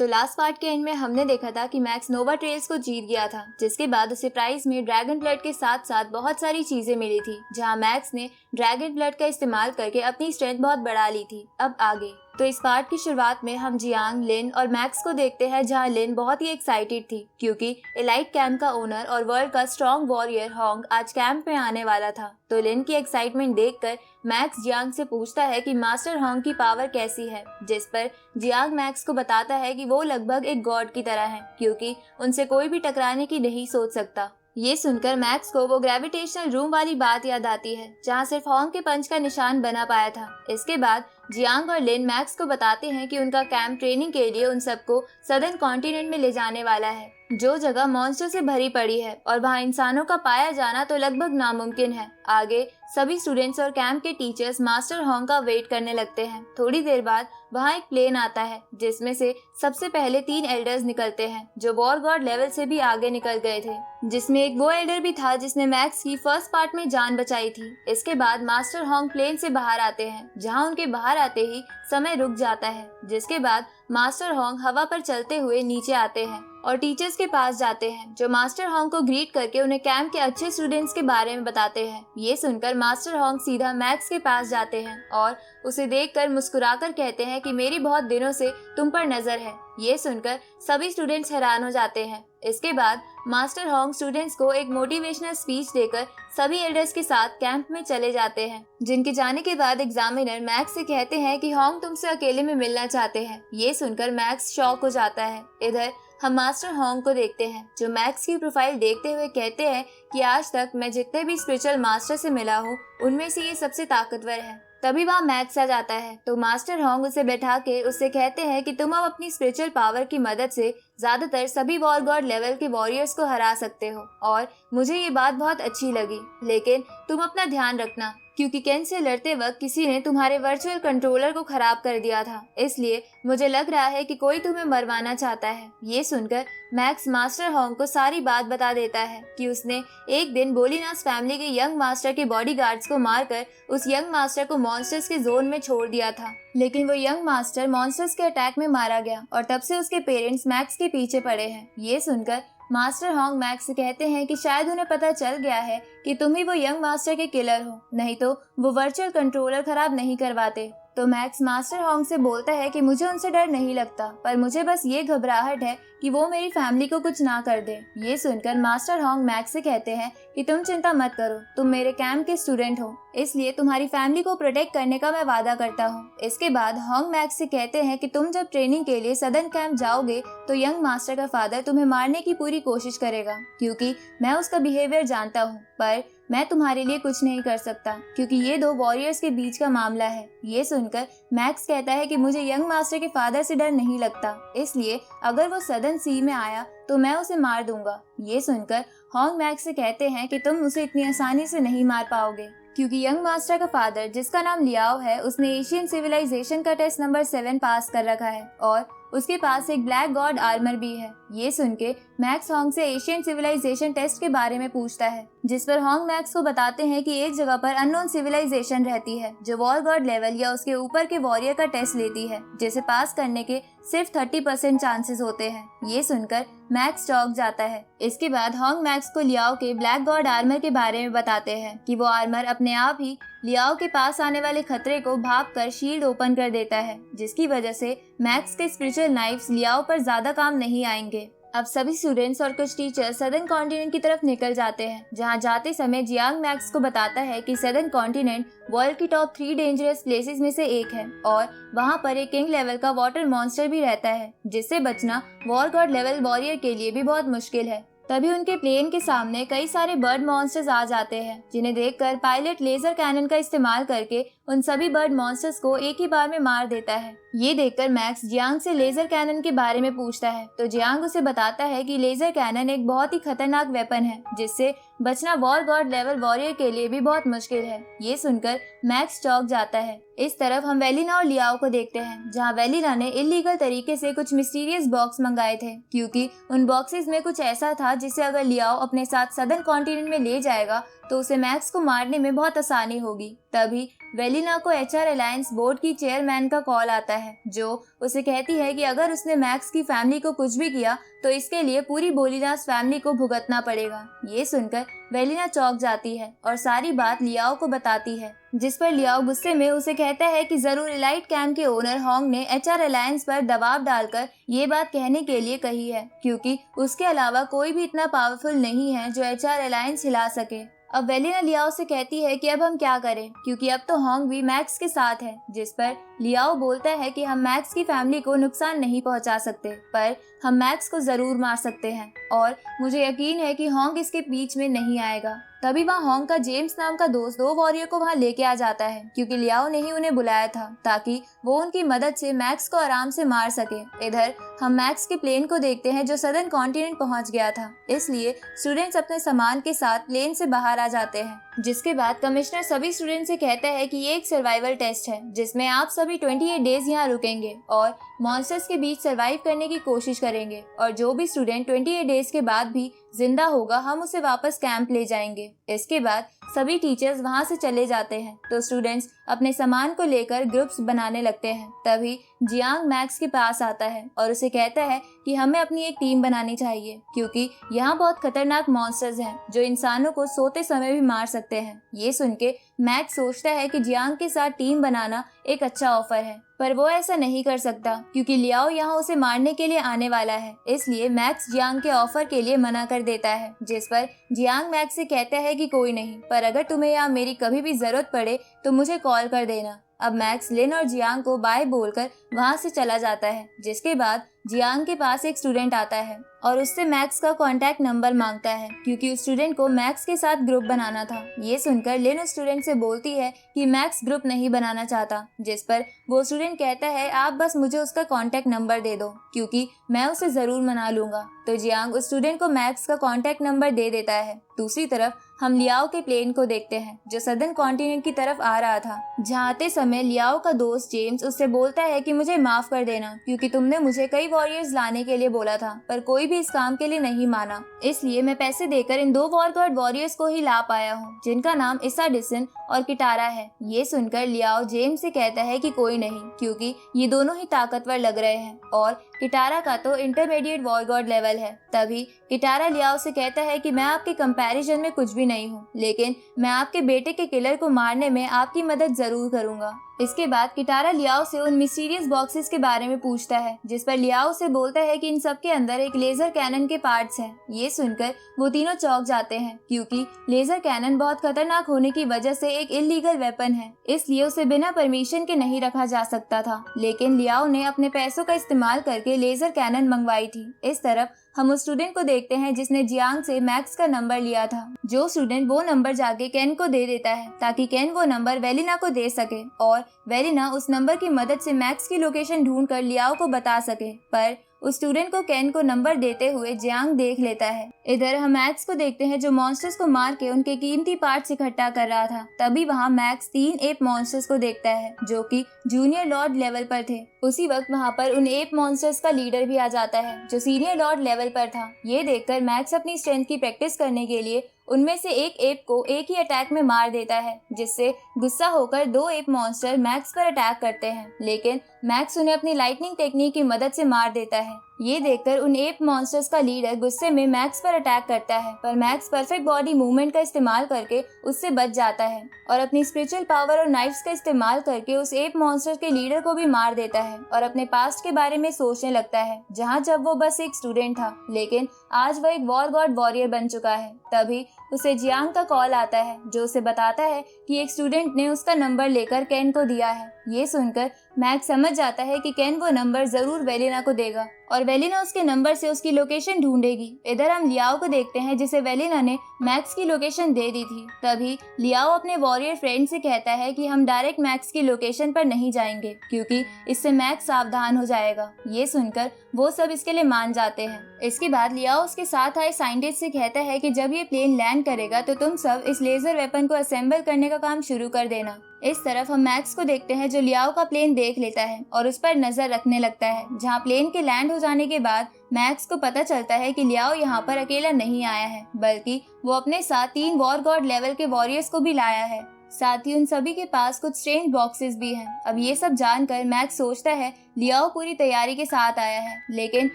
तो last part के and में हमने देखा था कि मैक्स नोवा ट्रेल्स को जीत गया था, जिसके बाद उसे प्राइज में ड्रैगन ब्लड के साथ साथ बहुत सारी चीजें मिली थी, जहां मैक्स ने ड्रैगन ब्लड का इस्तेमाल करके अपनी स्ट्रेंथ बहुत बढ़ा ली थी। अब आगे तो इस पार्ट की शुरुआत में हम जियांग, लिन और मैक्स को देखते हैं, जहां लिन बहुत ही एक्साइटेड थी क्योंकि एलाइट कैंप का ओनर और वर्ल्ड का स्ट्रॉन्ग वॉरियर होंग आज कैंप में आने वाला था। तो लिन की एक्साइटमेंट देखकर मैक्स जियांग से पूछता है कि मास्टर होंग की पावर कैसी है, जिस पर जियांग मैक्स को बताता है कि वो लगभग एक गॉड की तरह है क्योंकि उनसे कोई भी टकराने की नहीं सोच सकता। ये सुनकर मैक्स को वो ग्रेविटेशनल रूम वाली बात याद आती है जहाँ सिर्फ होंग के पंच का निशान बना पाया था। इसके बाद जियांग और लिन मैक्स को बताते हैं कि उनका कैंप ट्रेनिंग के लिए उन सबको सदर्न कॉन्टिनेंट में ले जाने वाला है, जो जगह मॉन्स्टर से भरी पड़ी है और वहाँ इंसानों का पाया जाना तो लगभग नामुमकिन है। आगे सभी स्टूडेंट्स और कैंप के टीचर्स मास्टर होंग का वेट करने लगते हैं। थोड़ी देर बाद वहाँ एक प्लेन आता है जिसमें से सबसे पहले 3 एल्डर्स निकलते हैं जो वॉर गॉड लेवल से भी आगे निकल गए थे, जिसमें एक वो एल्डर भी था जिसने मैक्स की फर्स्ट पार्ट में जान बचाई थी। इसके बाद मास्टर होंग प्लेन से बाहर आते हैं, जहाँ उनके बाहर आते ही समय रुक जाता है, जिसके बाद मास्टर होंग हवा पर चलते हुए नीचे आते हैं और टीचर्स के पास जाते हैं, जो मास्टर होंग को ग्रीट करके उन्हें कैंप के अच्छे स्टूडेंट्स के बारे में बताते हैं। ये सुनकर मास्टर होंग सीधा मैक्स के पास जाते हैं और उसे देखकर मुस्कुराकर कहते हैं कि मेरी बहुत दिनों से तुम पर नजर है। ये सुनकर सभी स्टूडेंट्स हैरान हो जाते हैं। इसके बाद मास्टर होंग स्टूडेंट्स को एक मोटिवेशनल स्पीच देकर सभी एल्डर्स के साथ कैंप में चले जाते हैं, जिनके जाने के बाद एग्जामिनर मैक्स से कहते हैं कि होंग तुमसे अकेले में मिलना चाहते हैं। ये सुनकर मैक्स शॉक हो जाता है। इधर हम मास्टर होंग को देखते हैं, जो मैक्स की प्रोफाइल देखते हुए कहते हैं कि आज तक मैं जितने भी स्पिरिचुअल मास्टर से मिला हूँ उनमें से ये सबसे ताकतवर है। तभी वहाँ मैक्स आ जाता है तो मास्टर होंग उसे बैठा के उससे कहते हैं कि तुम अब अपनी स्पिरिचुअल पावर की मदद से ज्यादातर सभी वॉर गॉड लेवल के वॉरियर्स को हरा सकते हो और मुझे ये बात बहुत अच्छी लगी, लेकिन तुम अपना ध्यान रखना क्योंकि केन से लड़ते वक्त किसी ने तुम्हारे वर्चुअल कंट्रोलर को खराब कर दिया था, इसलिए मुझे लग रहा है कि कोई तुम्हें मरवाना चाहता है। ये सुनकर मैक्स मास्टर होंग को सारी बात बता देता है कि उसने एक दिन बोलिनास फैमिली के यंग मास्टर के बॉडीगार्ड्स को मारकर उस यंग मास्टर को मॉन्स्टर्स के जोन में छोड़ दिया था, लेकिन वो यंग मास्टर मॉन्स्टर्स के अटैक में मारा गया और तब से उसके पेरेंट्स मैक्स के पीछे पड़े हैं। ये सुनकर मास्टर होंग मैक्स से कहते हैं कि शायद उन्हें पता चल गया है कि तुम ही वो यंग मास्टर के किलर हो, नहीं तो वो वर्चुअल कंट्रोलर खराब नहीं करवाते। तो मैक्स मास्टर होंग से बोलता है कि मुझे उनसे डर नहीं लगता, पर मुझे बस ये घबराहट है कि वो मेरी फैमिली को कुछ ना कर दे। ये सुनकर मास्टर होंग मैक्स से कहते हैं कि तुम चिंता मत करो, तुम मेरे कैंप के स्टूडेंट हो, इसलिए तुम्हारी फैमिली को प्रोटेक्ट करने का मैं वादा करता हूँ। इसके बाद होंग मैक्स से कहते हैं कि तुम जब ट्रेनिंग के लिए सदर्न कैंप जाओगे तो यंग मास्टर का फादर तुम्हें मारने की पूरी कोशिश करेगा, क्योंकि मैं उसका बिहेवियर जानता हूँ, पर मैं तुम्हारे लिए कुछ नहीं कर सकता क्योंकि ये 2 वॉरियर्स के बीच का मामला है। ये सुनकर मैक्स कहता है कि मुझे यंग मास्टर के फादर से डर नहीं लगता, इसलिए अगर वो सदर्न सी में आया तो मैं उसे मार दूंगा। ये सुनकर होंग मैक्स से कहते हैं कि तुम उसे इतनी आसानी से नहीं मार पाओगे क्योंकि यंग मास्टर का फादर, जिसका नाम लियाओ है, उसने एशियन सिविलाइजेशन का टेस्ट नंबर 7 पास कर रखा है और उसके पास एक ब्लैक गॉड आर्मर भी है। ये सुन के मैक्स होंग से एशियन सिविलाइजेशन टेस्ट के बारे में पूछता है, जिस पर होंग मैक्स को बताते हैं कि एक जगह पर अननोन सिविलाइजेशन रहती है जो वॉर गॉड लेवल या उसके ऊपर के वॉरियर का टेस्ट लेती है, जिसे पास करने के सिर्फ 30% चांसेस होते हैं। ये सुनकर मैक्स चौंक जाता है। इसके बाद होंग मैक्स को लियाओ के ब्लैक गॉड आर्मर के बारे में बताते हैं कि वो आर्मर अपने आप ही लियाओ के पास आने वाले खतरे को भांपकर शील्ड ओपन कर देता है, जिसकी वजह से मैक्स के स्पिरिचुअल नाइफ्स लियाओ पर ज्यादा काम नहीं आएंगे। अब सभी स्टूडेंट्स और कुछ टीचर्स सदर्न कॉन्टिनेंट की तरफ निकल जाते हैं, जहां जाते समय जियांग मैक्स को बताता है कि सदर्न कॉन्टिनेंट वर्ल्ड की टॉप 3 डेंजरस प्लेसेस में से एक है और वहां पर एक किंग लेवल का वाटर मॉन्स्टर भी रहता है, जिससे बचना वॉर गॉड लेवल वॉरियर के लिए भी बहुत मुश्किल है। तभी उनके प्लेन के सामने कई सारे बर्ड मॉन्स्टर्स आ जाते हैं, जिन्हें देखकर पायलट लेजर कैनन का इस्तेमाल करके उन सभी बर्ड मॉन्स्टर्स को एक ही बार में मार देता है। ये देखकर मैक्स जियांग से लेजर कैनन के बारे में पूछता है तो जियांग उसे बताता है कि लेजर कैनन एक बहुत ही खतरनाक वेपन है, जिससे बचना वॉर गॉड लेवल वॉरियर के लिए भी बहुत मुश्किल है। ये सुनकर मैक्स चौंक जाता है। इस तरफ हम वेलिना और लियाओ को देखते हैं, जहां वेलिना ने इलीगल तरीके से कुछ मिस्टीरियस बॉक्स मंगाए थे, क्योंकि उन बॉक्सेस में कुछ ऐसा था जिसे अगर लियाओ अपने साथ सदर्न कॉन्टिनेंट में ले जाएगा तो उसे मैक्स को मारने में बहुत आसानी होगी। तभी वेलिना को एचआर अलायंस बोर्ड की चेयरमैन का कॉल आता है, जो उसे कहती है कि अगर उसने मैक्स की फैमिली को कुछ भी किया तो इसके लिए पूरी बोलिनास फैमिली को भुगतना पड़ेगा। ये सुनकर वेलिना चौंक जाती है और सारी बात लियाओ को बताती है, जिस पर लियाओ गुस्से में उसे कहता है कि जरूर एलाइट कैंप के ओनर होंग ने एचआर अलायंस पर दबाव डालकर ये बात कहने के लिए कही है, क्योंकि उसके अलावा कोई भी इतना पावरफुल नहीं है जो एचआर अलायंस हिला सके। अब वेलिना लियाओ से कहती है कि अब हम क्या करें, क्योंकि अब तो होंग भी मैक्स के साथ है, जिस पर लियाओ बोलता है कि हम मैक्स की फैमिली को नुकसान नहीं पहुंचा सकते, पर हम मैक्स को जरूर मार सकते हैं और मुझे यकीन है कि होंग इसके बीच में नहीं आएगा। तभी वहाँ होंग का जेम्स नाम का दोस्त 2 वॉरियर को वहाँ लेके आ जाता है, क्योंकि लियाओ ने ही उन्हें बुलाया था ताकि वो उनकी मदद से मैक्स को आराम से मार सके। इधर हम मैक्स के प्लेन को देखते हैं जो सदर्न कॉन्टिनेंट पहुंच गया था, इसलिए स्टूडेंट्स अपने सामान के साथ प्लेन से बाहर आ जाते हैं। जिसके बाद कमिश्नर सभी स्टूडेंट से कहता है कि ये एक सर्वाइवल टेस्ट है जिसमें आप सभी 28 डेज यहाँ रुकेंगे और मॉन्स्टर्स के बीच सर्वाइव करने की कोशिश करेंगे, और जो भी स्टूडेंट 28 डेज के बाद भी जिंदा होगा हम उसे वापस कैंप ले जाएंगे। इसके बाद सभी टीचर्स वहाँ से चले जाते हैं तो स्टूडेंट्स अपने सामान को लेकर ग्रुप्स बनाने लगते हैं। तभी जियांग मैक्स के पास आता है और उसे कहता है कि हमें अपनी एक टीम बनानी चाहिए, क्योंकि यहाँ बहुत खतरनाक मॉन्स्टर्स हैं जो इंसानों को सोते समय भी मार सकते हैं। ये सुन के मैक्स सोचता है कि जियांग के साथ टीम बनाना एक अच्छा ऑफर है, पर वो ऐसा नहीं कर सकता क्योंकि लियाओ यहाँ उसे मारने के लिए आने वाला है। इसलिए मैक्स जियांग के ऑफर के लिए मना कर देता है, जिस पर जियांग मैक्स से कहता है कि कोई नहीं, पर अगर तुम्हें यहाँ मेरी कभी भी जरूरत पड़े तो मुझे कॉल कर देना। अब मैक्स लिन और जियांग को बाय बोलकर वहाँ से चला जाता है, जिसके बाद जियांग के पास एक स्टूडेंट आता है और उससे मैक्स का कांटेक्ट नंबर मांगता है, क्योंकि उस स्टूडेंट को मैक्स के साथ ग्रुप बनाना था। ये सुनकर लिन उस स्टूडेंट से बोलती है कि मैक्स ग्रुप नहीं बनाना चाहता, जिस पर वो स्टूडेंट कहता है आप बस मुझे उसका कांटेक्ट नंबर दे दो क्योंकि मैं उसे जरूर मना लूंगा। तो जियांग उस स्टूडेंट को मैक्स का कांटेक्ट नंबर दे देता है। दूसरी तरफ हम लियाओ के प्लेन को देखते हैं जो सदर्न कॉन्टिनेंट की तरफ आ रहा था, जहाँ आते समय लियाओ का दोस्त जेम्स उससे बोलता है कि मुझे माफ कर देना क्योंकि तुमने मुझे कई वॉरियर्स लाने के लिए बोला था पर कोई भी इस काम के लिए नहीं माना, इसलिए मैं पैसे देकर इन 2 वॉर गॉड वॉरियर्स को ही ला पाया हूँ जिनका नाम इसा डिसन और किटारा है। ये सुनकर लियाओ जेम्स से कहता है कि कोई नहीं, क्योंकि ये दोनों ही ताकतवर लग रहे हैं और किटारा का तो इंटरमीडिएट वॉर गॉड लेवल है। तभी किटारा लियाओ से कहता है कि मैं आपके कंपैरिजन में कुछ भी नहीं हूँ, लेकिन मैं आपके बेटे के किलर को मारने में आपकी मदद जरूर करूंगा। इसके बाद किटारा लियाओ से उन मिस्टीरियस बॉक्सेस के बारे में पूछता है, जिस पर लियाओ से बोलता है कि इन सब के अंदर एक लेजर कैनन के पार्ट्स हैं। ये सुनकर वो तीनों चौंक जाते हैं, क्योंकि लेजर कैनन बहुत खतरनाक होने की वजह से एक इलीगल वेपन है, इसलिए उसे बिना परमिशन के नहीं रखा जा सकता था। लेकिन लियाओ ने अपने पैसों का इस्तेमाल करके लेजर कैनन मंगवाई थी। इस तरफ हम उस स्टूडेंट को देखते हैं जिसने जियांग से मैक्स का नंबर लिया था। जो स्टूडेंट वो नंबर जाके केन को दे देता है ताकि केन वो नंबर वेलिना को दे सके और वेलिना उस नंबर की मदद से मैक्स की लोकेशन ढूंढकर लियाओ को बता सके। पर उस स्टूडेंट को केन को नंबर देते हुए जियांग देख लेता है। इधर हम मैक्स को देखते हैं जो मॉन्स्टर्स को मार के उनके कीमती पार्ट्स इकट्ठा कर रहा था। तभी वहाँ मैक्स 3 एप मॉन्स्टर्स को देखता है जो कि जूनियर लॉर्ड लेवल पर थे। उसी वक्त वहाँ पर उन एप मॉन्स्टर्स का लीडर भी आ जाता है जो सीनियर लॉर्ड लेवल पर था। ये देखकर मैक्स अपनी स्ट्रेंथ की प्रैक्टिस करने के लिए उनमें से एक एप को एक ही अटैक में मार देता है, जिससे गुस्सा होकर 2 एप मॉन्स्टर मैक्स पर अटैक करते हैं, लेकिन मैक्स उन्हें अपनी लाइटनिंग टेक्निक की मदद से मार देता है। ये देखकर उन एप मॉन्स्टर्स का लीडर गुस्से में मैक्स पर अटैक करता है, पर मैक्स परफेक्ट बॉडी मूवमेंट का इस्तेमाल करके उससे बच जाता है और अपनी स्पिरिचुअल पावर और नाइफ्स का इस्तेमाल करके उस एप मॉन्स्टर के लीडर को भी मार देता है और अपने पास्ट के बारे में सोचने लगता है, जहाँ जब वो बस एक स्टूडेंट था लेकिन आज वह एक वॉर गॉड वॉरियर बन चुका है। तभी उसे जियांग का कॉल आता है जो उसे बताता है कि एक स्टूडेंट ने उसका नंबर लेकर केन को दिया है। ये सुनकर मैक्स समझ जाता है कि केन वो नंबर जरूर वेलिना को देगा और वेलिना उसके नंबर से उसकी लोकेशन ढूंढेगी। इधर हम लियाओ को देखते हैं जिसे वेलिना ने मैक्स की लोकेशन दे दी थी। तभी लियाओ अपने वॉरियर फ्रेंड से कहता है कि हम डायरेक्ट मैक्स की लोकेशन पर नहीं जाएंगे क्योंकि इससे मैक्स सावधान हो जाएगा। ये सुनकर वो सब इसके लिए मान जाते हैं। इसके बाद लियाओ उसके साथ आए साइंटिस्ट से कहता है कि जब ये प्लेन लैंड करेगा तो तुम सब इस लेजर वेपन को असेंबल करने का काम शुरू कर देना। इस तरफ हम मैक्स को देखते हैं जो लियाओ का प्लेन देख लेता है और उस पर नजर रखने लगता है, जहां प्लेन के लैंड हो जाने के बाद मैक्स को पता चलता है कि लियाओ यहाँ पर अकेला नहीं आया है, बल्कि वो अपने साथ 3 वॉर गॉड लेवल के वॉरियर्स को भी लाया है। साथ ही उन सभी के पास कुछ स्ट्रेंज बॉक्सेस भी हैं। अब ये सब जानकर मैक्स सोचता है लियाओ पूरी तैयारी के साथ आया है, लेकिन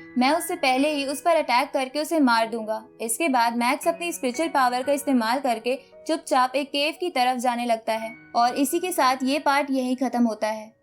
मैं उससे पहले ही उस पर अटैक करके उसे मार दूंगा। इसके बाद मैक्स अपनी स्पिरिचुअल पावर का इस्तेमाल करके चुपचाप एक केव की तरफ जाने लगता है और इसी के साथ ये पार्ट यहीं खत्म होता है।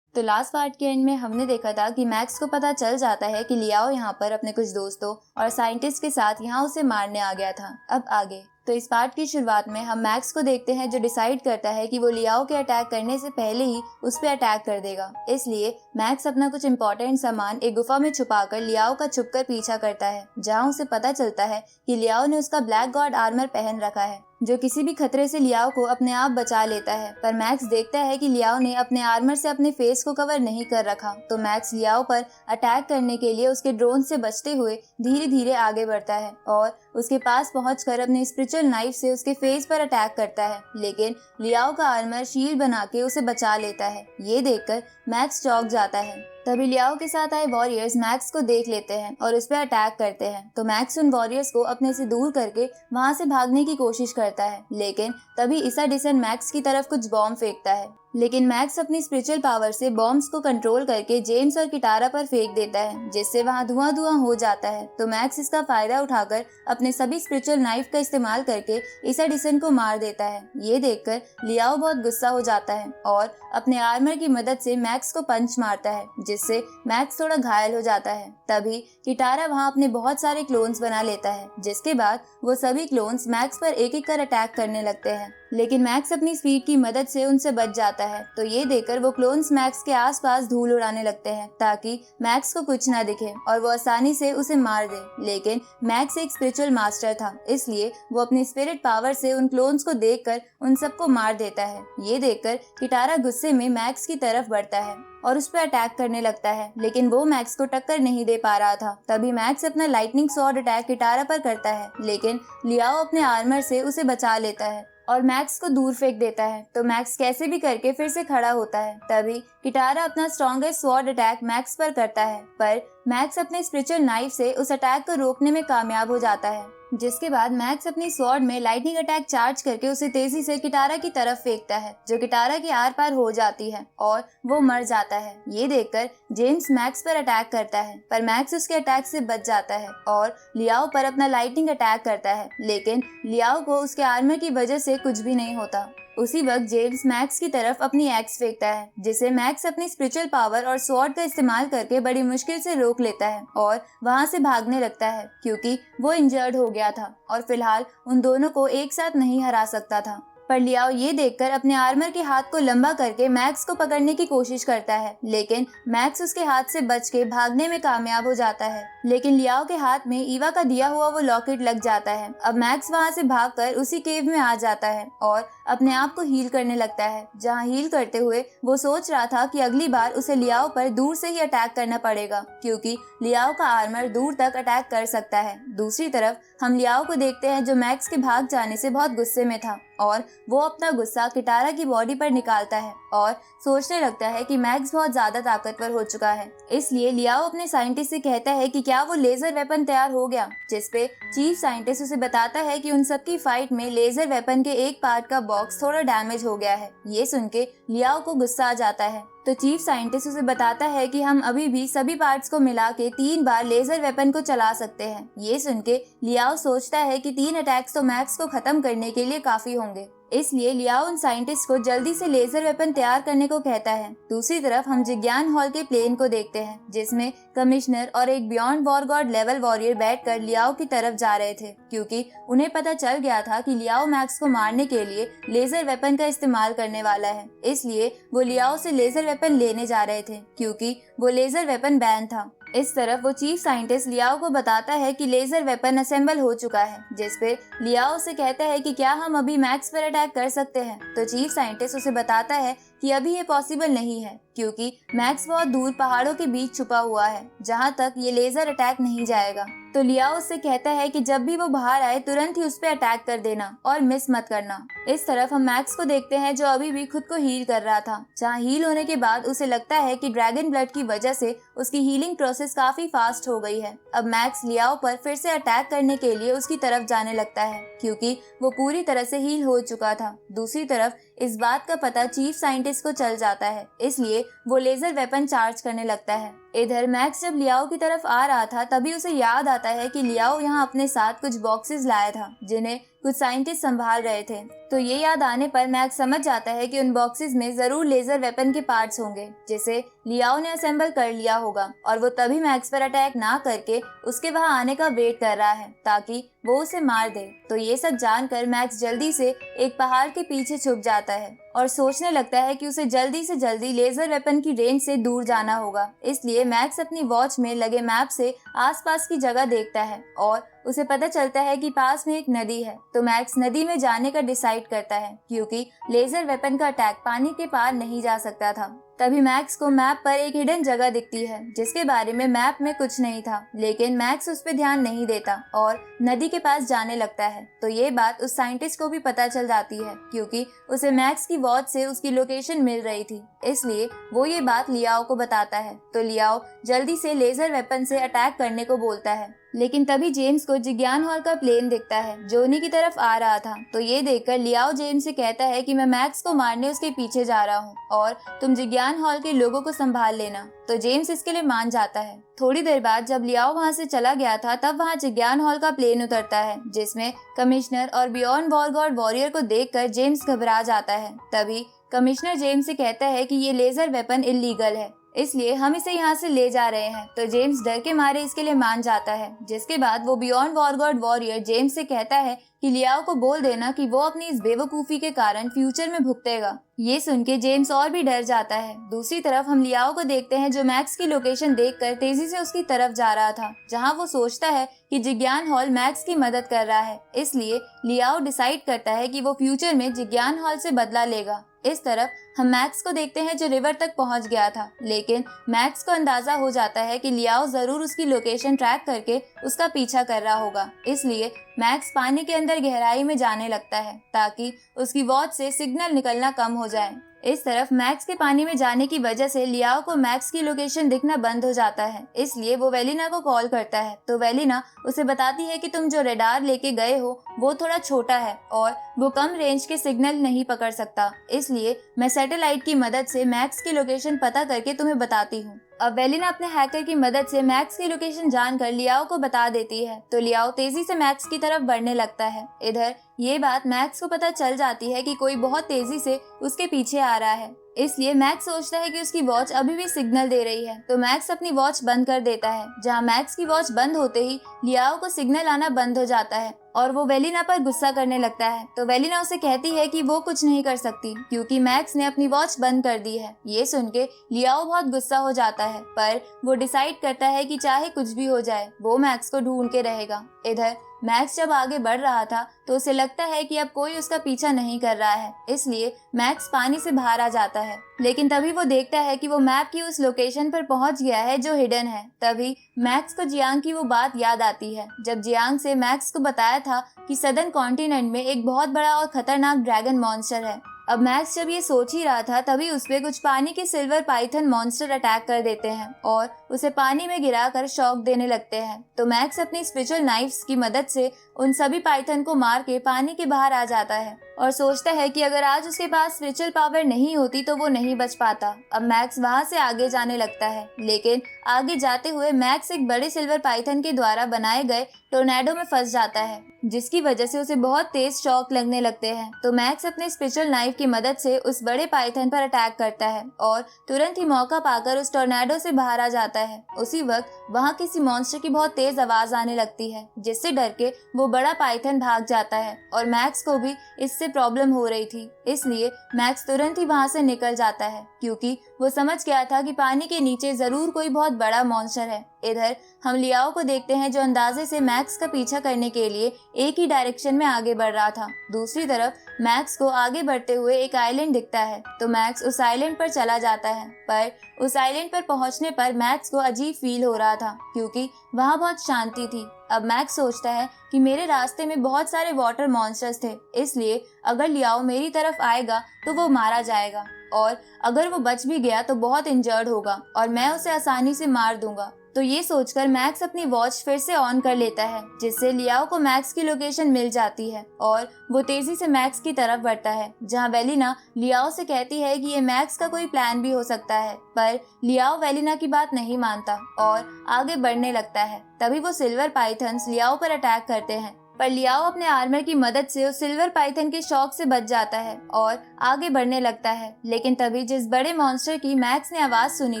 तो लास्ट पार्ट के एंड में हमने देखा था कि मैक्स को पता चल जाता है कि लियाओ यहाँ पर अपने कुछ दोस्तों और साइंटिस्ट के साथ यहाँ उसे मारने आ गया था। अब आगे तो इस पार्ट की शुरुआत में हम मैक्स को देखते हैं जो डिसाइड करता है कि वो लियाओ के अटैक करने से पहले ही उस पर अटैक कर देगा। इसलिए मैक्स अपना कुछ इंपॉर्टेंट सामान एक गुफा में छुपाकर लियाओ का छुपकर पीछा करता है, जहाँ उसे पता चलता है कि लियाओ ने उसका ब्लैक गॉड आर्मर पहन रखा है जो किसी भी खतरे से लियाओ को अपने आप बचा लेता है। पर मैक्स देखता है कि लियाओ ने अपने आर्मर से अपने फेस को कवर नहीं कर रखा, तो मैक्स लियाओ पर अटैक करने के लिए उसके ड्रोन से बचते हुए धीरे धीरे आगे बढ़ता है और उसके पास पहुंचकर अपने स्पिरिचुअल नाइफ से उसके फेस पर अटैक करता है, लेकिन लियाओ का आर्मर शील्ड बना के उसे बचा लेता है। ये देखकर मैक्स चौंक जाता है। तभी लियाओ के साथ आए वॉरियर्स मैक्स को देख लेते हैं और उस पर अटैक करते हैं, तो मैक्स उन वॉरियर्स को अपने से दूर करके वहां से भागने की कोशिश करता है, लेकिन तभी ईसा डिसन मैक्स की तरफ कुछ बॉम्ब फेंकता है। लेकिन मैक्स अपनी स्पिरिचुअल पावर से बॉम्ब्स को कंट्रोल करके जेम्स और किटारा पर फेंक देता है, जिससे वहां धुआं धुआं हो जाता है। तो मैक्स इसका फायदा उठाकर अपने सभी स्पिरिचुअल नाइफ का इस्तेमाल करके ईसा डिसन को मार देता है। ये देखकर लियाओ बहुत गुस्सा हो जाता है और अपने आर्मर की मदद से मैक्स को पंच मारता है, जिससे मैक्स थोड़ा घायल हो जाता है। तभी किटारा वहां अपने बहुत सारे क्लोन्स बना लेता है, जिसके बाद वो सभी क्लोन्स मैक्स पर एक एक कर अटैक करने लगते हैं, लेकिन मैक्स अपनी स्पीड की मदद से उनसे बच जाता है। तो ये देखकर वो क्लोन्स मैक्स के आसपास धूल उड़ाने लगते हैं ताकि मैक्स को कुछ ना दिखे और वो आसानी से उसे मार दे। लेकिन मैक्स एक स्पिरिचुअल मास्टर था, इसलिए वो अपनी स्पिरिट पावर से उन क्लोन्स को देखकर उन सबको मार देता है। ये देखकर किटारा गुस्से में मैक्स की तरफ बढ़ता है और उस पर अटैक करने लगता है, लेकिन वो मैक्स को टक्कर नहीं दे पा रहा था। तभी मैक्स अपना लाइटनिंग स्वॉर्ड अटैक किटारा पर करता है, लेकिन लियाओ अपने आर्मर से उसे बचा लेता है और मैक्स को दूर फेंक देता है। तो मैक्स कैसे भी करके फिर से खड़ा होता है। तभी किटारा अपना स्ट्रॉन्गेस्ट स्वॉर्ड अटैक मैक्स पर करता है, पर मैक्स अपने स्पिरिचुअल नाइफ से उस अटैक को रोकने में कामयाब हो जाता है, जिसके बाद मैक्स अपनी स्वॉर्ड में लाइटनिंग अटैक चार्ज करके उसे तेजी से किटारा की तरफ फेंकता है, जो किटारा के आर पार हो जाती है और वो मर जाता है। ये देखकर जेम्स मैक्स पर अटैक करता है, पर मैक्स उसके अटैक से बच जाता है और लियाओ पर अपना लाइटनिंग अटैक करता है, लेकिन लियाओ को उसके आर्मर की वजह से कुछ भी नहीं होता। उसी वक्त जेम्स मैक्स की तरफ अपनी एक्स फेंकता है, जिसे मैक्स अपनी स्पिरिचुअल पावर और स्वॉर्ड का इस्तेमाल करके बड़ी मुश्किल से रोक लेता है और वहां से भागने लगता है, क्योंकि वो इंजर्ड हो गया था और फिलहाल उन दोनों को एक साथ नहीं हरा सकता था। पर लियाओ ये देखकर अपने आर्मर के हाथ को लंबा करके मैक्स को पकड़ने की कोशिश करता है, लेकिन मैक्स उसके हाथ से बच के भागने में कामयाब हो जाता है। लेकिन लियाओ के हाथ में ईवा का दिया हुआ वो लॉकेट लग जाता है। अब मैक्स वहां से भागकर उसी केव में आ जाता है और अपने आप को हील करने लगता है, जहां हील करते हुए वो सोच रहा था कि अगली बार उसे लियाओ पर दूर से ही अटैक करना पड़ेगा, क्योंकि लियाओ का आर्मर दूर तक अटैक कर सकता है। दूसरी तरफ हम लियाओ को देखते हैं जो मैक्स के भाग जाने से बहुत गुस्से में था और वो अपना गुस्सा किटारा की बॉडी पर निकालता है और सोचने लगता है कि मैक्स बहुत ज्यादा ताकतवर हो चुका है। इसलिए लियाओ अपने साइंटिस्ट से कहता है कि क्या वो लेजर वेपन तैयार हो गया, जिसपे चीफ साइंटिस्ट उसे बताता है कि उन सबकी फाइट में लेजर वेपन के एक पार्ट का बॉक्स थोड़ा डैमेज हो गया है। ये सुन के लियाओ को गुस्सा आ जाता है, तो चीफ साइंटिस्ट उसे बताता है कि हम अभी भी सभी पार्ट्स को मिला के 3 बार लेजर वेपन को चला सकते हैं। ये सुन के लियाओ सोचता है कि 3 अटैक्स तो मैक्स को खत्म करने के लिए काफी होंगे, इसलिए लियाओ उन साइंटिस्ट को जल्दी से लेजर वेपन तैयार करने को कहता है। दूसरी तरफ हम जिज्ञान हॉल के प्लेन को देखते हैं, जिसमें कमिश्नर और एक beyond war God level warrior बैठकर लियाओ की तरफ जा रहे थे, क्योंकि उन्हें पता चल गया था कि लियाओ मैक्स को मारने के लिए लेजर वेपन का इस्तेमाल करने वाला है। इसलिए वो लियाओ से लेजर वेपन लेने जा रहे थे, क्योंकि वो लेजर वेपन बैन था। इस तरफ वो चीफ साइंटिस्ट लियाओ को बताता है कि लेजर वेपन असेंबल हो चुका है, जिसपे लियाओ से कहता है कि क्या हम अभी मैक्स पर अटैक कर सकते हैं। तो चीफ साइंटिस्ट उसे बताता है कि अभी ये पॉसिबल नहीं है क्योंकि मैक्स बहुत दूर पहाड़ों के बीच छुपा हुआ है जहाँ तक ये लेजर अटैक नहीं जाएगा। तो लियाओ उससे कहता है कि जब भी वो बाहर आए तुरंत ही उस पर अटैक कर देना और मिस मत करना। इस तरफ हम मैक्स को देखते हैं जो अभी भी खुद को हील कर रहा था, जहाँ हील होने के बाद उसे लगता है कि ड्रैगन ब्लड की वजह से उसकी हीलिंग प्रोसेस काफी फास्ट हो गई है। अब मैक्स लियाओ पर फिर से अटैक करने के लिए उसकी तरफ जाने लगता है क्योंकि वो पूरी तरह से हील हो चुका था। दूसरी तरफ इस बात का पता चीफ साइंटिस्ट को चल जाता है, इसलिए वो लेजर वेपन चार्ज करने लगता है। इधर मैक्स जब लियाओ की तरफ आ रहा था तभी उसे याद आता है कि लियाओ यहाँ अपने साथ कुछ बॉक्सेस लाया था जिन्हें कुछ साइंटिस्ट संभाल रहे थे। तो ये याद आने पर मैक्स समझ जाता है कि उन बॉक्सेस में जरूर लेजर वेपन के पार्ट्स होंगे जिसे लियाओ ने असेंबल कर लिया होगा और वो तभी मैक्स पर अटैक ना करके उसके वहां आने का वेट कर रहा है ताकि वो उसे मार दे। तो ये सब जानकर मैक्स जल्दी से एक पहाड़ के पीछे छुप जाता है और सोचने लगता है कि उसे जल्दी से जल्दी लेजर वेपन की रेंज से दूर जाना होगा। इसलिए मैक्स अपनी वॉच में लगे मैप से आसपास की जगह देखता है और उसे पता चलता है कि पास में एक नदी है। तो मैक्स नदी में जाने का डिसाइड करता है क्योंकि लेजर वेपन का अटैक पानी के पार नहीं जा सकता था। तभी मैक्स को मैप पर एक हिडन जगह दिखती है जिसके बारे में मैप में कुछ नहीं था, लेकिन मैक्स उस पर ध्यान नहीं देता और नदी के पास जाने लगता है। तो ये बात उस साइंटिस्ट को भी पता चल जाती है क्योंकि उसे मैक्स की वॉच से उसकी लोकेशन मिल रही थी, इसलिए वो ये बात लियाओ को बताता है। तो लियाओ जल्दी से लेजर वेपन से अटैक करने को बोलता है, लेकिन तभी जेम्स को जिग्यान हॉल का प्लेन दिखता है जो उन्हीं की तरफ आ रहा था। तो ये देखकर लियाओ जेम्स से कहता है कि मैं मैक्स को मारने उसके पीछे जा रहा हूँ और तुम जिग्यान हॉल के लोगों को संभाल लेना। तो जेम्स इसके लिए मान जाता है। थोड़ी देर बाद जब लियाओ वहाँ से चला गया था तब वहाँ जिग्यान हॉल का प्लेन उतरता है जिसमें कमिश्नर और बियॉन्ड वॉर गॉड वॉरियर को देखकर जेम्स घबरा जाता है। तभी कमिश्नर जेम्स से कहता है कि ये लेजर वेपन इल्लीगल है, इसलिए हम इसे यहाँ से ले जा रहे हैं। तो जेम्स डर के मारे इसके लिए मान जाता है, जिसके बाद वो beyond war God warrior James से कहता है कि लियाओ को बोल देना कि वो अपनी इस बेवकूफी के कारण फ्यूचर में भुगतेगा। ये सुन के जेम्स और भी डर जाता है। दूसरी तरफ हम लियाओ को देखते हैं जो मैक्स की लोकेशन देखकर तेजी से उसकी तरफ जा रहा था, जहां वो सोचता है कि जिग्यान हॉल मैक्स की मदद कर रहा है। इसलिए लियाओ डिसाइड करता है कि वो फ्यूचर में जिग्यान हॉल से बदला लेगा। इस तरफ हम मैक्स को देखते हैं जो रिवर तक पहुंच गया था, लेकिन मैक्स को अंदाजा हो जाता है कि लियाओ जरूर उसकी लोकेशन ट्रैक करके उसका पीछा कर रहा होगा। इसलिए मैक्स पानी के अंदर गहराई में जाने लगता है ताकि उसकी वॉच से सिग्नल निकलना कम हो जाए। इस तरफ मैक्स के पानी में जाने की वजह से लियाओ को मैक्स की लोकेशन दिखना बंद हो जाता है, इसलिए वो वेलिना को कॉल करता है। तो वेलिना उसे बताती है कि तुम जो रेडार लेके गए हो वो थोड़ा छोटा है और वो कम रेंज के सिग्नल नहीं पकड़ सकता, इसलिए मैं सैटेलाइट की मदद से मैक्स की लोकेशन पता करके तुम्हें बताती हूँ। अब वेलिना अपने हैकर की मदद से मैक्स की लोकेशन जानकर लियाओ को बता देती है। तो लियाओ तेजी से मैक्स की तरफ बढ़ने लगता है। इधर ये बात मैक्स को पता चल जाती है कि कोई बहुत तेजी से उसके पीछे आ रहा है, इसलिए मैक्स सोचता है कि उसकी वॉच अभी भी सिग्नल दे रही है। तो मैक्स अपनी वॉच बंद कर देता है। जहां मैक्स की वॉच बंद होते ही लियाओ को सिग्नल आना बंद हो जाता है और वो वेलिना पर गुस्सा करने लगता है। तो वेलिना उसे कहती है कि वो कुछ नहीं कर सकती क्योंकि मैक्स ने अपनी वॉच बंद कर दी है। ये सुन के लियाओ बहुत गुस्सा हो जाता है, पर वो डिसाइड करता है कि चाहे कुछ भी हो जाए वो मैक्स को ढूंढ के रहेगा। इधर मैक्स जब आगे बढ़ रहा था तो उसे लगता है कि अब कोई उसका पीछा नहीं कर रहा है, इसलिए मैक्स पानी से बाहर आ जाता है। लेकिन तभी वो देखता है कि वो मैप की उस लोकेशन पर पहुंच गया है जो हिडन है। तभी मैक्स को जियांग की वो बात याद आती है जब जियांग से मैक्स को बताया था कि सदर्न कॉन्टिनेंट में एक बहुत बड़ा और खतरनाक ड्रैगन मॉन्स्टर है। अब मैक्स जब ये सोच ही रहा था तभी उस पे कुछ पानी के सिल्वर पाइथन मॉन्स्टर अटैक कर देते हैं और उसे पानी में गिराकर शॉक देने लगते हैं। तो मैक्स अपनी स्पिरिचुअल नाइफ्स की मदद से उन सभी पाइथन को मार के पानी के बाहर आ जाता है और सोचता है कि अगर आज उसके पास स्पिरिचुअल पावर नहीं होती तो वो नहीं बच पाता। अब मैक्स वहाँ से आगे जाने लगता है, लेकिन आगे जाते हुए मैक्स एक बड़े सिल्वर पाइथन के द्वारा बनाए गए टोर्नेडो में फंस जाता है, जिसकी वजह से उसे बहुत तेज शॉक लगने लगते हैं। तो मैक्स अपने स्पिरिचुअल नाइफ की मदद से उस बड़े पाइथन पर अटैक करता है और तुरंत ही मौका पाकर उस टोर्नेडो से बाहर आ जाता है। उसी वक्त वहाँ किसी मॉन्स्टर की बहुत तेज आवाज आने लगती है, जिससे डर के वो बड़ा पाइथन भाग जाता है और मैक्स को भी इससे प्रॉब्लम हो रही थी, इसलिए मैक्स तुरंत ही वहाँ से निकल जाता है क्योंकि वो समझ गया था कि पानी के नीचे जरूर कोई बहुत बड़ा मॉन्स्टर है। इधर हम लियाओ को देखते हैं जो अंदाजे से मैक्स का पीछा करने के लिए एक ही डायरेक्शन में आगे बढ़ रहा था। दूसरी तरफ मैक्स को आगे बढ़ते हुए एक आइलैंड दिखता है तो मैक्स उस आइलैंड पर चला जाता है, पर उस आइलैंड पर पहुंचने पर मैक्स को अजीब फील हो रहा था क्योंकि वहां बहुत शांति थी। अब मैक्स सोचता है कि मेरे रास्ते में बहुत सारे वाटर मॉन्स्टर्स थे, इसलिए अगर लियाओ मेरी तरफ आएगा तो वो मारा जाएगा और अगर वो बच भी गया तो बहुत इंजर्ड होगा और मैं उसे आसानी से मार दूंगा। तो ये सोचकर मैक्स अपनी वॉच फिर से ऑन कर लेता है जिससे लियाओ को मैक्स की लोकेशन मिल जाती है और वो तेजी से मैक्स की तरफ बढ़ता है, जहां वेलिना लियाओ से कहती है कि ये मैक्स का कोई प्लान भी हो सकता है, पर लियाओ वेलिना की बात नहीं मानता और आगे बढ़ने लगता है। तभी वो सिल्वर पाइथन्स लियाओ पर अटैक करते हैं, पर लियाओ अपने आर्मर की मदद से उस सिल्वर पाइथन के शॉक से बच जाता है और आगे बढ़ने लगता है। लेकिन तभी जिस बड़े मॉन्स्टर की मैक्स ने आवाज सुनी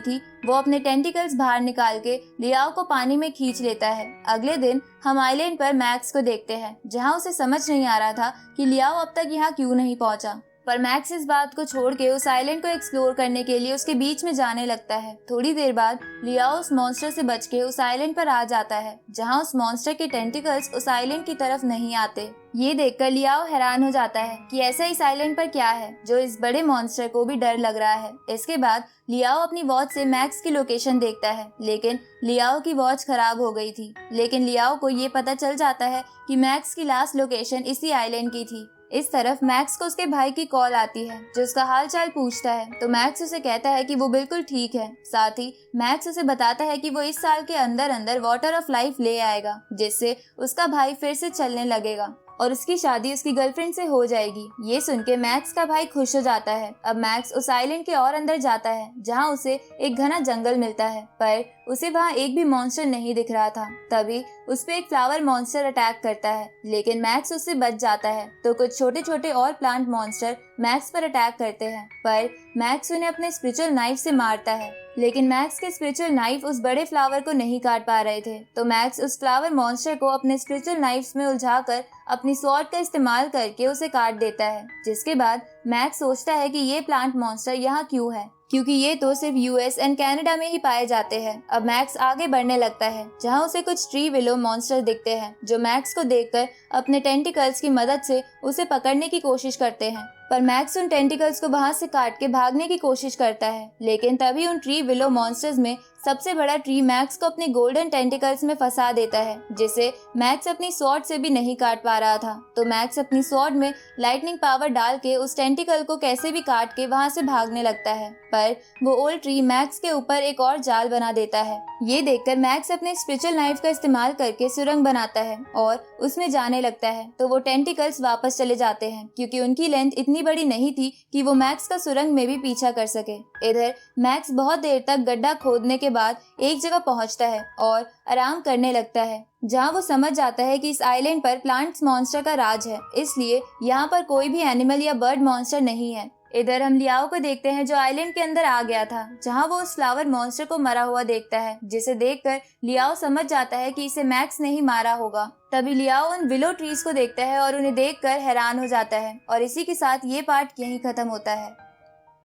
थी वो अपने टेंटिकल्स बाहर निकाल के लियाओ को पानी में खींच लेता है। अगले दिन हम आइलैंड पर मैक्स को देखते हैं जहां उसे समझ नहीं आ रहा था कि लियाओ अब तक यहाँ क्यों नहीं पहुंचा, पर मैक्स इस बात को छोड़ के उस आइलैंड को एक्सप्लोर करने के लिए उसके बीच में जाने लगता है। थोड़ी देर बाद लियाओ उस मॉन्स्टर से बच के उस आइलैंड पर आ जाता है जहां उस मॉन्स्टर के टेंटिकल्स उस आइलैंड की तरफ नहीं आते। ये देखकर लियाओ हैरान हो जाता है कि ऐसा इस आइलैंड पर क्या है जो इस बड़े मॉन्स्टर को भी डर लग रहा है। इसके बाद लियाओ अपनी वॉच से मैक्स की लोकेशन देखता है, लेकिन लियाओ की वॉच खराब हो गई थी। लेकिन लियाओ को ये पता चल जाता है कि मैक्स की लास्ट लोकेशन इसी आइलैंड की थी। इस तरफ मैक्स को उसके भाई की कॉल आती है जो उसका हाल चाल पूछता है, तो मैक्स उसे कहता है कि वो बिल्कुल ठीक है। साथ ही मैक्स उसे बताता है कि वो इस साल के अंदर अंदर वाटर ऑफ लाइफ ले आएगा जिससे उसका भाई फिर से चलने लगेगा और उसकी शादी उसकी गर्लफ्रेंड से हो जाएगी। ये सुन के मैक्स का भाई खुश हो जाता है। अब मैक्स उस आइलैंड के और अंदर जाता है जहाँ उसे एक घना जंगल मिलता है, पर उसे वहाँ एक भी मॉन्स्टर नहीं दिख रहा था। तभी उस पे एक फ्लावर मॉन्स्टर अटैक करता है, लेकिन मैक्स उससे बच जाता है। तो कुछ छोटे छोटे और प्लांट मॉन्स्टर मैक्स पर अटैक करते हैं, पर मैक्स उन्हें अपने स्पिरिचुअल नाइफ से मारता है। लेकिन मैक्स के स्पिरिचुअल नाइफ उस बड़े फ्लावर को नहीं काट पा रहे थे, तो मैक्स उस फ्लावर मॉन्स्टर को अपने स्पिरिचुअल नाइफ्स में उलझाकर अपनी स्वॉर्ड का इस्तेमाल करके उसे काट देता है। जिसके बाद मैक्स सोचता है कि ये प्लांट मॉन्स्टर यहाँ क्यों है, क्योंकि ये तो सिर्फ यूएस एंड कनाडा में ही पाए जाते हैं। अब मैक्स आगे बढ़ने लगता है जहाँ उसे कुछ ट्री विलो मॉन्स्टर दिखते हैं जो मैक्स को देखकर अपने टेंटिकल्स की मदद से उसे पकड़ने की कोशिश करते हैं, पर मैक्स उन टेंटिकल्स को वहां से काट के भागने की कोशिश करता है। लेकिन तभी उन ट्री विलो मॉन्स्टर्स में सबसे बड़ा ट्री मैक्स को अपने गोल्डन टेंटिकल्स में फंसा देता है जिसे मैक्स अपनी स्वॉर्ड से भी नहीं काट पा रहा था। तो मैक्स अपनी स्वॉर्ड में लाइटनिंग पावर डाल के उस टेंटिकल को कैसे भी काट के वहां से भागने लगता है, पर वो ओल्ड ट्री मैक्स के ऊपर एक और जाल बना देता है। ये देखकर मैक्स अपने स्पिरिचुअल नाइफ का इस्तेमाल करके सुरंग बनाता है और उसमें जाने लगता है। तो वो टेंटिकल्स वापस चले जाते हैं क्योंकि उनकी लेंथ इतनी बड़ी नहीं थी कि वो मैक्स का सुरंग में भी पीछा कर सके। इधर मैक्स बहुत देर तक गड्ढा खोदने के बाद एक जगह पहुंचता है और आराम करने लगता है, जहां वो समझ जाता है कि इस आइलैंड पर प्लांट्स मॉन्स्टर का राज है, इसलिए यहाँ पर कोई भी एनिमल या बर्ड मॉन्स्टर नहीं है। इधर हम लियाओ को देखते हैं जो आइलैंड के अंदर आ गया था, जहां वो उस फ्लावर मॉन्स्टर को मरा हुआ देखता है, जिसे देखकर लियाओ समझ जाता है कि इसे मैक्स ने ही मारा होगा। तभी लियाओ उन विलो ट्रीज को देखता है और उन्हें देखकर हैरान हो जाता है। और इसी के साथ ये पार्ट यहीं खत्म होता है।